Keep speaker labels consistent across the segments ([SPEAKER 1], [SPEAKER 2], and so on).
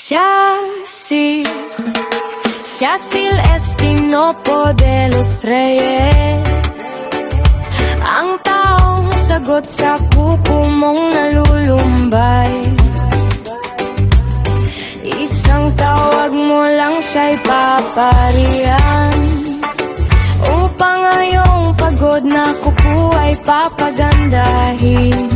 [SPEAKER 1] Yacil Estinopo de los Reyes, ang taong sagot sa kuko mong nalulumbay. Isang tawag mo lang siya'y paparihan, upang ngayong pagod na kuko ay papagandahin.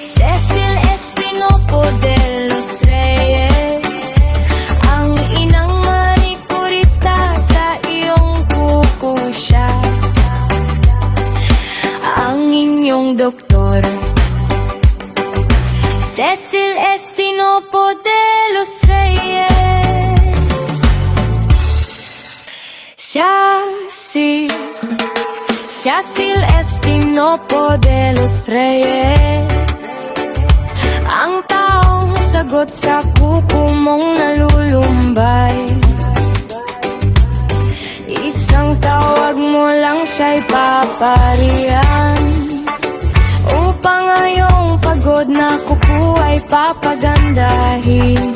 [SPEAKER 1] Cecil Estinopo de los Reyes, ang inang manikurista sa iyong kuko siya, ang inyong doktor. Cecil Estinopo de los Reyes, Yacil Estinopo de los Reyes, ang taong sagot sa kuko mong nalulumbay. Isang tawag mo lang siya'y paparihan, upang ngayong pagod na kuko ay papagandahin.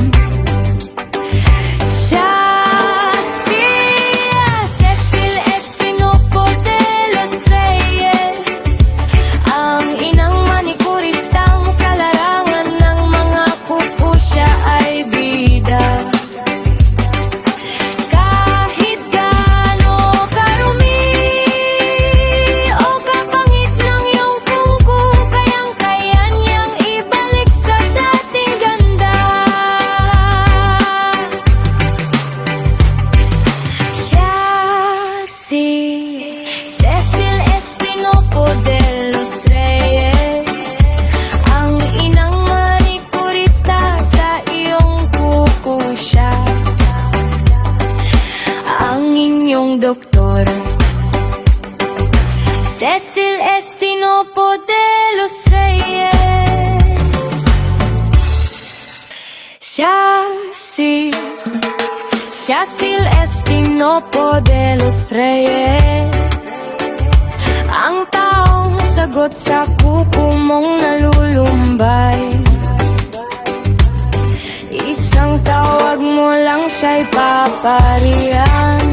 [SPEAKER 1] Cecil Estinopo de los Reyes, ang inang manikurista sa iyong kuko siya, ang inyong doktor. Cecil Estinopo de los Reyes, Yacil Estinopo de los Reyes, ang taong sagot sa kuko mong nalulumbay. Isang tawag mo lang siya'y paparihan,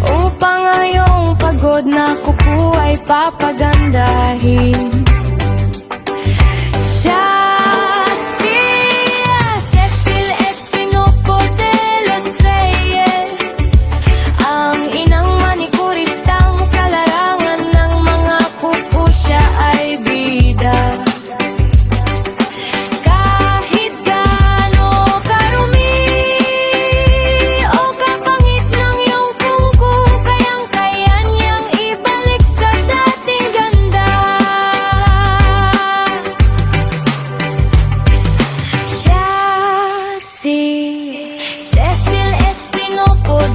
[SPEAKER 1] upang ngayong pagod na kuko ay papagandahin. Cecil Estinopo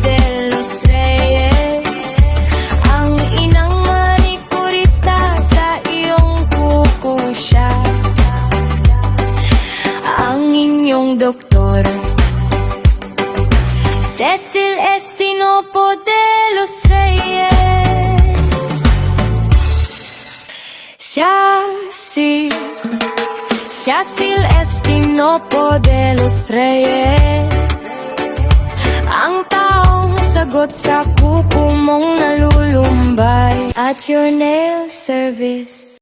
[SPEAKER 1] de los Reyes, ang inang manikurista sa iyong kuko siya, ang inyong doktor. Cecil Estinopo de los Reyes, Yacil Estinopo de los Reyes, ang taong sagot sa kuko mong nalulumbay. At your nail service.